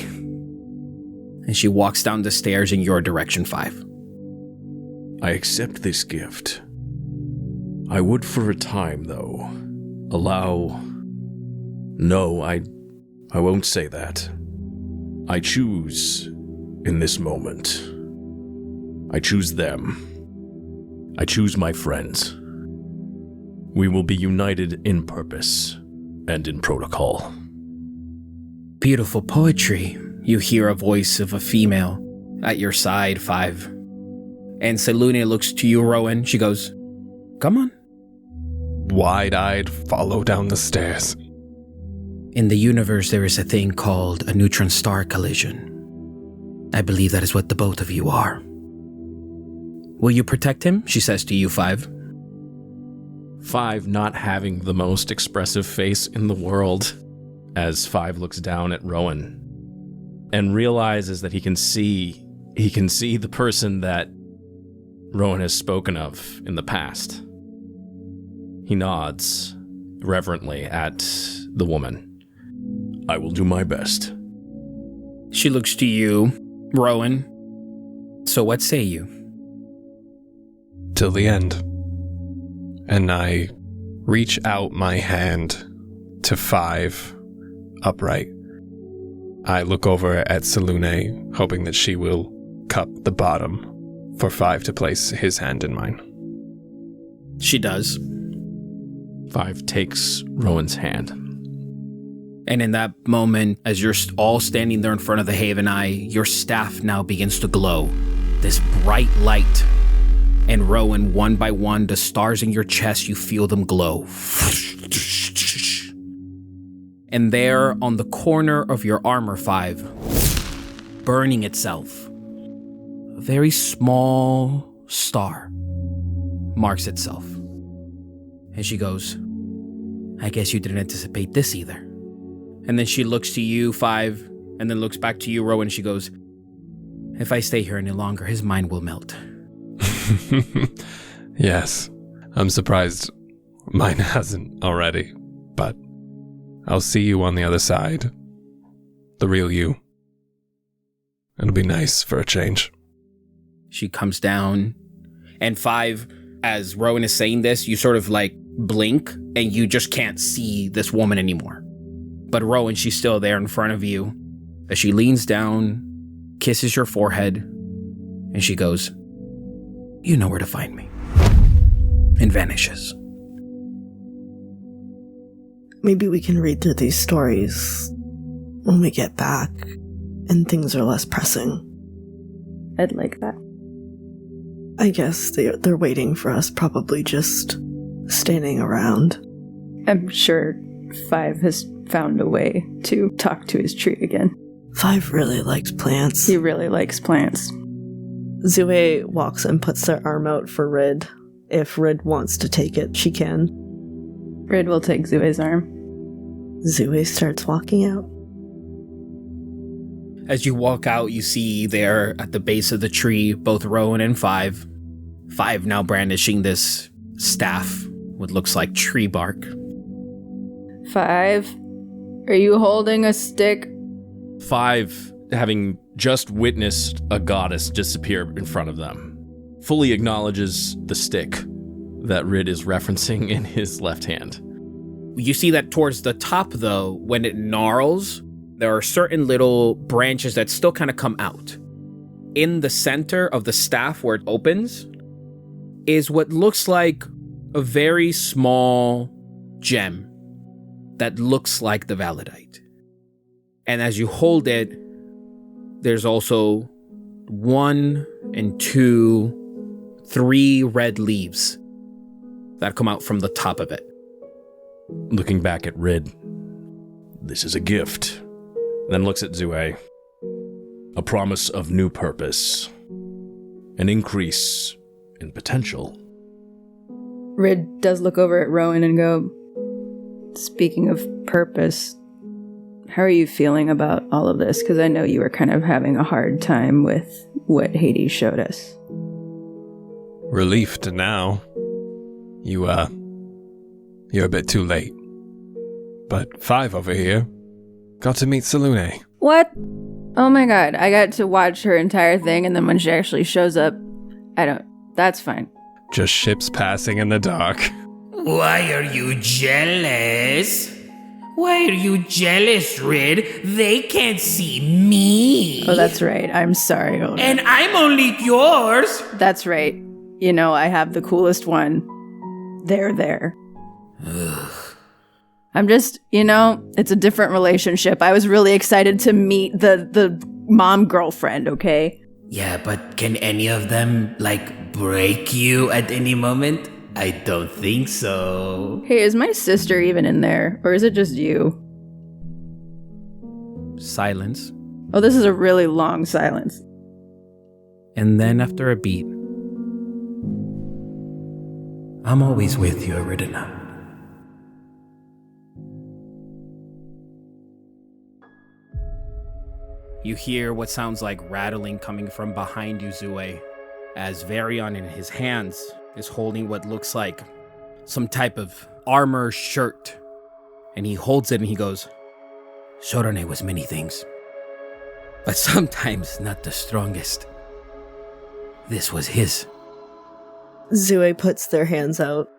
And she walks down the stairs in your direction, 5. I accept this gift. I would for a time, though, allow... No, I won't say that. I choose in this moment. I choose them. I choose my friends. We will be united in purpose and in protocol. Beautiful poetry. You hear a voice of a female at your side, 5. And Sorinae looks to you, Rowan. She goes, Come on. Wide-eyed, follow down the stairs. In the universe, there is a thing called a neutron star collision. I believe that is what the both of you are. Will you protect him? She says to you, 5. 5 not having the most expressive face in the world, as 5 looks down at Rowan and realizes that he can see the person that Rowan has spoken of in the past. He nods reverently at the woman. I will do my best. She looks to you, Rowan. So what say you? Till the end. And I reach out my hand to 5 upright. I look over at Sorinae, hoping that she will cup the bottom for 5 to place his hand in mine. She does. 5 takes Rowan's hand. And in that moment, as you're all standing there in front of the Haven Eye, your staff now begins to glow. This bright light. And Rowan, one by one, the stars in your chest, you feel them glow. And there, on the corner of your armor, 5, burning itself, a very small star marks itself. And she goes, I guess you didn't anticipate this either. And then she looks to you, 5, and then looks back to you, Rowan. She goes, if I stay here any longer, his mind will melt. Yes, I'm surprised mine hasn't already, but I'll see you on the other side. The real you. It'll be nice for a change. She comes down, and 5, as Rowan is saying this, you sort of like blink, and you just can't see this woman anymore. But Rowan, she's still there in front of you, as she leans down, kisses your forehead, and she goes, you know where to find me, and vanishes. Maybe we can read through these stories when we get back and things are less pressing. I'd like that. I guess they're waiting for us, probably just standing around. I'm sure 5 has found a way to talk to his tree again. 5 really likes plants. He really likes plants. Zue walks and puts their arm out for Rid. If Rid wants to take it, she can. Rid will take Zue's arm. Zue starts walking out. As you walk out, you see there at the base of the tree, both Rowan and 5. 5 now brandishing this staff, what looks like tree bark. 5, are you holding a stick? 5, having just witnessed a goddess disappear in front of them, fully acknowledges the stick that Rid is referencing in his left hand. You see that towards the top, though, when it gnarls, there are certain little branches that still kind of come out. In the center of the staff where it opens is what looks like a very small gem that looks like the validite. And as you hold it, there's also 1 and 2 3 red leaves that come out from the top of it. Looking back at Rid, this is a gift. Then looks at Zue. A promise of new purpose. An increase in potential. Rid does look over at Rowan and go, speaking of purpose, how are you feeling about all of this? Because I know you were kind of having a hard time with what Hades showed us. Relieved now. You're a bit too late. But 5 over here got to meet Sorinae. What? Oh my god, I got to watch her entire thing, and then when she actually shows up, that's fine. Just ships passing in the dark. Why are you jealous? Why are you jealous, Rid? They can't see me. Oh, that's right. I'm sorry. Oda. And I'm only yours. That's right. You know, I have the coolest one. They're there. Ugh. I'm just, it's a different relationship. I was really excited to meet the mom girlfriend, okay? Yeah, but can any of them, break you at any moment? I don't think so. Hey, is my sister even in there? Or is it just you? Silence. Oh, this is a really long silence. And then after a beat, I'm always with you, Aridina. you hear what sounds like rattling coming from behind you, Zue, as Varian in his hands is holding what looks like some type of armor shirt. And he holds it and he goes, Sorinae was many things, but sometimes not the strongest. This was his. Zue puts their hands out.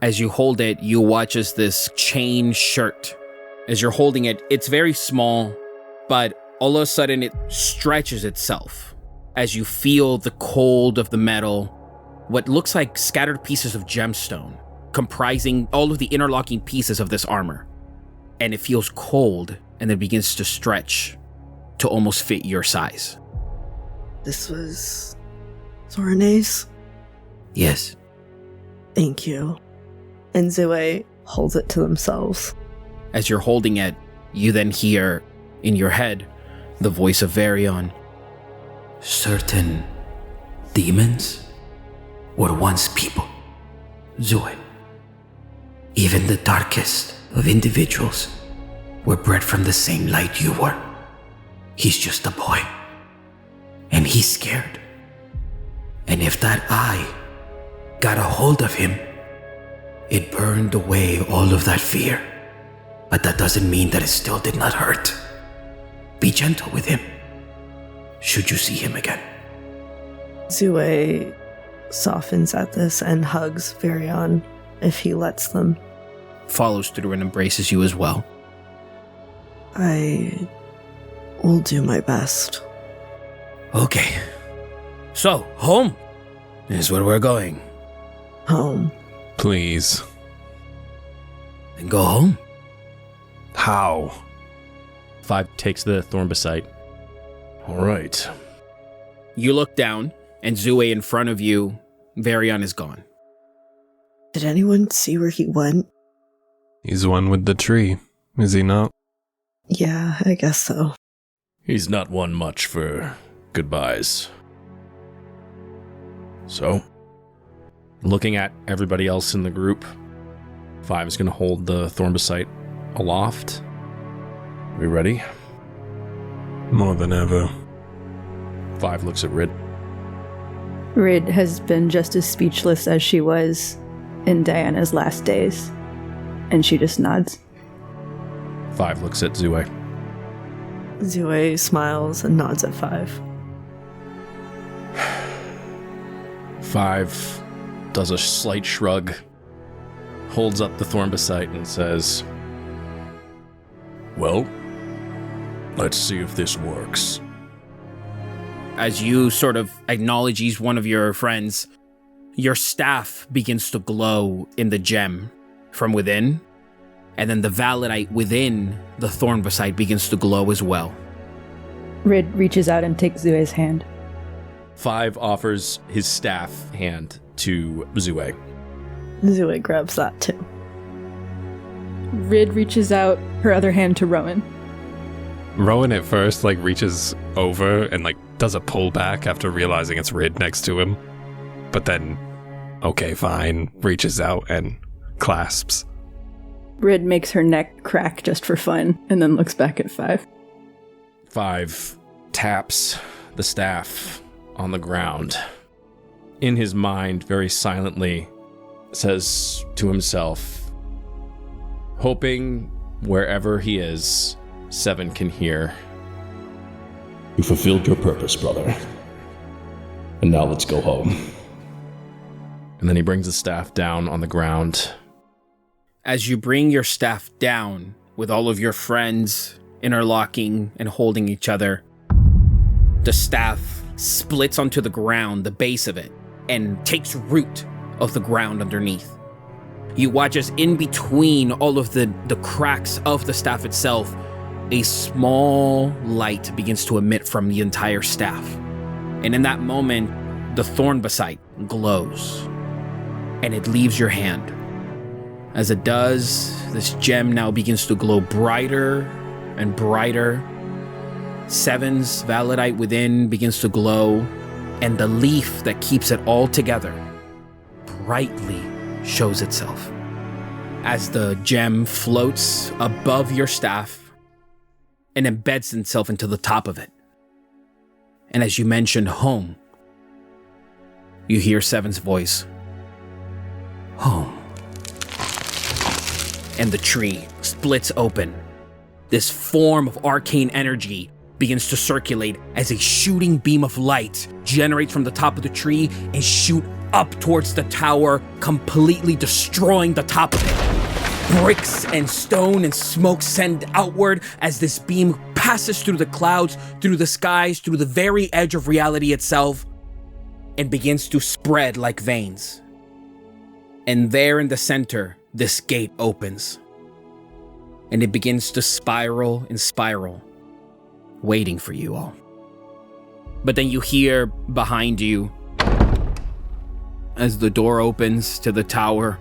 As you hold it, you watch as this chain shirt, as you're holding it, it's very small, but all of a sudden it stretches itself as you feel the cold of the metal, what looks like scattered pieces of gemstone, comprising all of the interlocking pieces of this armor. And it feels cold and then begins to stretch to almost fit your size. This was Sorinae's? Yes. Thank you. And Zue holds it to themselves. As you're holding it, you then hear in your head the voice of Varian. Certain demons were once people, Zue. Even the darkest of individuals were bred from the same light you were. He's just a boy, and he's scared. And if that eye got a hold of him, it burned away all of that fear. But that doesn't mean that it still did not hurt. Be gentle with him, should you see him again. Zue softens at this and hugs Varian if he lets them. Follows through and embraces you as well. I will do my best. Okay. So, home is where we're going. Home. Please. Then go home. How? 5 takes the Thornbesite. All right. You look down, and Zue in front of you, Varian is gone. Did anyone see where he went? He's one with the tree, is he not? Yeah, I guess so. He's not one much for goodbyes. So? Looking at everybody else in the group, 5 is going to hold the Thornbesite aloft. We ready? More than ever. 5 looks at Rid. Rid has been just as speechless as she was in Diana's last days, and she just nods. 5 looks at Zue. Zue smiles and nods at 5. 5 does a slight shrug, holds up the Thornbesite and says, Well, let's see if this works. As you sort of acknowledge he's one of your friends, your staff begins to glow in the gem from within, and then the validite within the Thornbesite begins to glow as well. Rid reaches out and takes Zue's hand. Five offers his staff hand to Zue. Zue grabs that too. Rid reaches out her other hand to Rowan. Rowan at first, reaches over and, does a pullback after realizing it's Rid next to him. But then, okay, fine, reaches out and clasps. Rid makes her neck crack just for fun, and then looks back at Five. Five taps the staff on the ground. In his mind, very silently, says to himself, hoping wherever he is, Seven can hear. You fulfilled your purpose, brother. And now let's go home. And then he brings the staff down on the ground. As you bring your staff down with all of your friends interlocking and holding each other, the staff splits onto the ground, the base of it, and takes root of the ground underneath. You watch as in between all of the cracks of the staff itself, a small light begins to emit from the entire staff. And in that moment, the thorn beside glows, and it leaves your hand. As it does, this gem now begins to glow brighter and brighter. Seven's validite within begins to glow, and the leaf that keeps it all together brightly shows itself. As the gem floats above your staff and embeds itself into the top of it. And as you mentioned home, you hear Seven's voice. Home. And the tree splits open. This form of arcane energy begins to circulate as a shooting beam of light generates from the top of the tree and shoot up towards the tower, completely destroying the top of it. Bricks and stone and smoke send outward as this beam passes through the clouds, through the skies, through the very edge of reality itself, and begins to spread like veins. And there in the center, this gate opens, and it begins to spiral and spiral, waiting for you all. But then you hear behind you, as the door opens to the tower,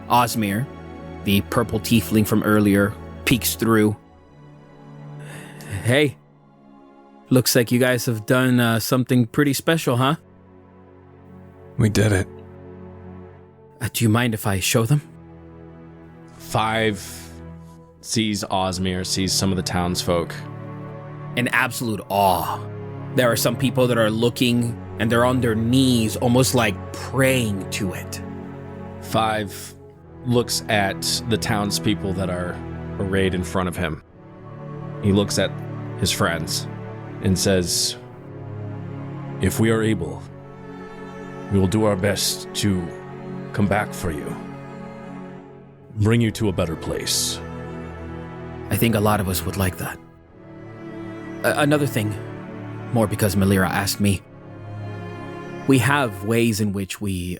Osmir, the purple tiefling from earlier, peeks through. Hey, looks like you guys have done something pretty special, huh? We did it. Do you mind if I show them? Five sees Osmir, sees some of the townsfolk. In absolute awe. There are some people that are looking and they're on their knees, almost like praying to it. Five looks at the townspeople that are arrayed in front of him. He looks at his friends and says, if we are able, we will do our best to come back for you. Bring you to a better place. I think a lot of us would like that. Another thing, more because Melira asked me, we have ways in which we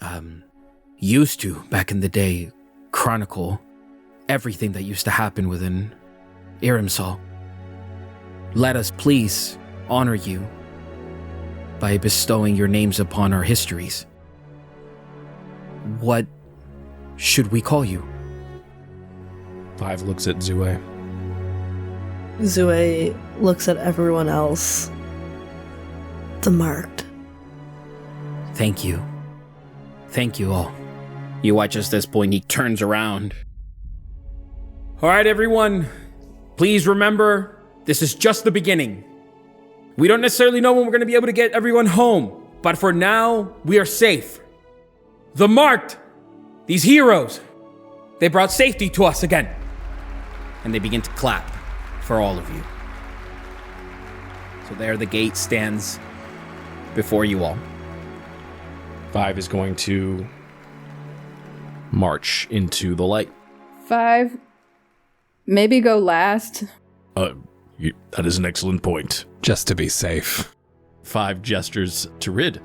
used to, back in the day, chronicle everything that used to happen within Irimsal. Let us please honor you by bestowing your names upon our histories. What should we call you? Five looks at Zue. Zue looks at everyone else. The Marked. Thank you. Thank you all. You watch at this point, he turns around. All right, everyone. Please remember, this is just the beginning. We don't necessarily know when we're going to be able to get everyone home, but for now, we are safe. The Marked, these heroes, they brought safety to us again. And they begin to clap for all of you. So there the gate stands before you all. Five is going to march into the light. 5, maybe go last. That is an excellent point. Just to be safe. Five gestures to Rid.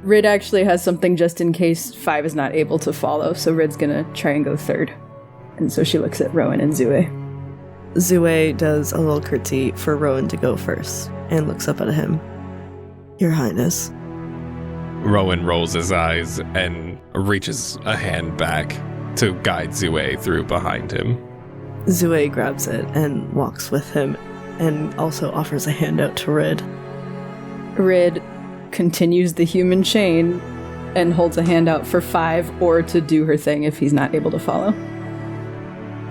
Rid actually has something just in case 5 is not able to follow, so Rid's gonna try and go third. And so she looks at Rowan and Zue. Zue does a little curtsy for Rowan to go first and looks up at him. Your Highness. Rowan rolls his eyes and reaches a hand back to guide Zue through behind him. Zue grabs it and walks with him and also offers a handout to Rid. Rid continues the human chain and holds a handout for 5 or to do her thing if he's not able to follow.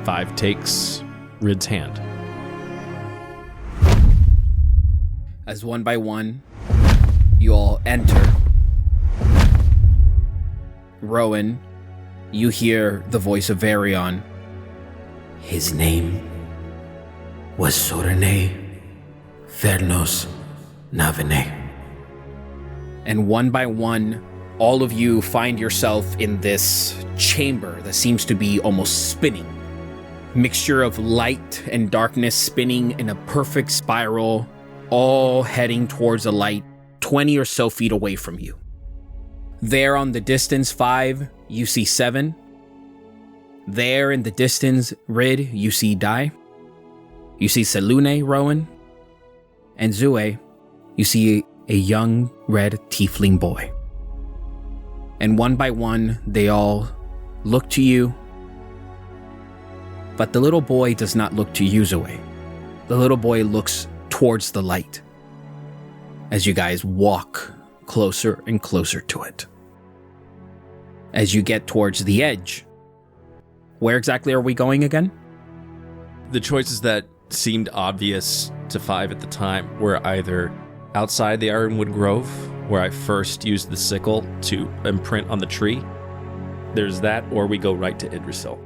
5 takes Rid's hand. As one by one, you all enter. Rowan, you hear the voice of Varion. His name was Sorinae Fernos Navene. And one by one, all of you find yourself in this chamber that seems to be almost spinning. Mixture of light and darkness spinning in a perfect spiral, all heading towards a light 20 or so feet away from you. There on the distance, 5, you see 7. There in the distance, Rid, you see Dai. You see Selune, Rowan. And Zue, you see a young red tiefling boy. And one by one, they all look to you. But the little boy does not look to you, Zue. The little boy looks towards the light as you guys walk closer and closer to it. As you get towards the edge, where exactly are we going again? The choices that seemed obvious to 5 at the time were either outside the Ironwood Grove, where I first used the sickle to imprint on the tree. There's that, or we go right to Idrisil,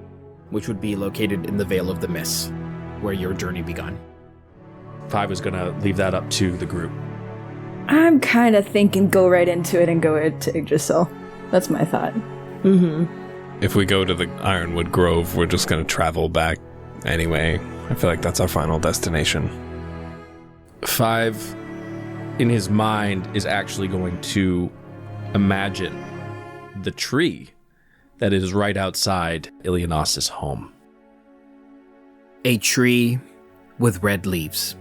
Which would be located in the Vale of the Mist, where your journey began. 5 was going to leave that up to the group. I'm kind of thinking go right into it and go to Yggdrasil. That's my thought. Mm-hmm. If we go to the Ironwood Grove, we're just going to travel back anyway. I feel like that's our final destination. 5, in his mind, is actually going to imagine the tree that is right outside Ilianos' home. A tree with red leaves.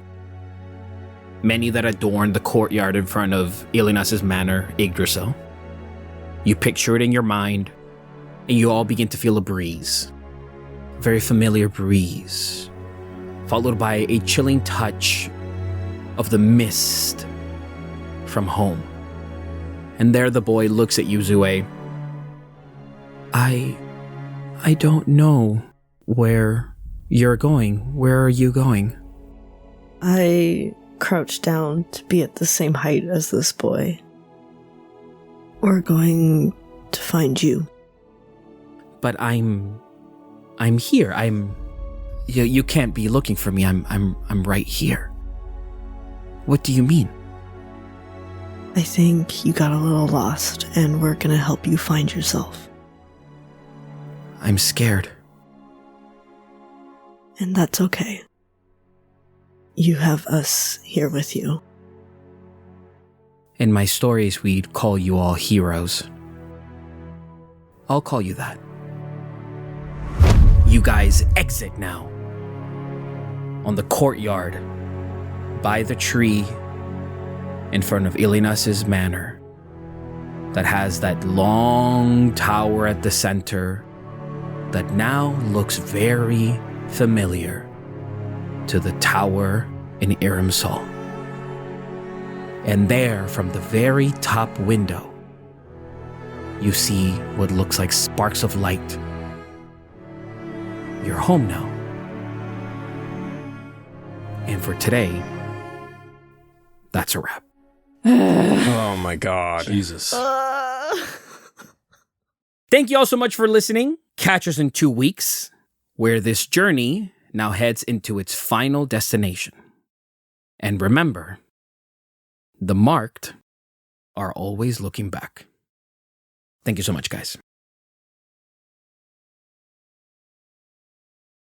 Many that adorn the courtyard in front of Ilianos' manor, Yggdrasil. You picture it in your mind, and you all begin to feel a breeze. A very familiar breeze, followed by a chilling touch of the mist from home. And there the boy looks at you, Zue. I don't know where you're going. Where are you going? I crouched down to be at the same height as this boy. We're going to find you. But I'm here. You can't be looking for me. I'm right here. What do you mean? I think you got a little lost, and we're gonna help you find yourself. I'm scared. And that's okay. You have us here with you. In my stories, we'd call you all heroes. I'll call you that. You guys exit now. On the courtyard, by the tree, in front of Ilianos' manor, that has that long tower at the center that now looks very familiar to the tower in Irimsal. And there, from the very top window, you see what looks like sparks of light. You're home now. And for today, that's a wrap. Oh my god. Jesus. Thank you all so much for listening. Catch us in 2 weeks, where this journey now heads into its final destination. And remember, the marked are always looking back. Thank you so much, guys.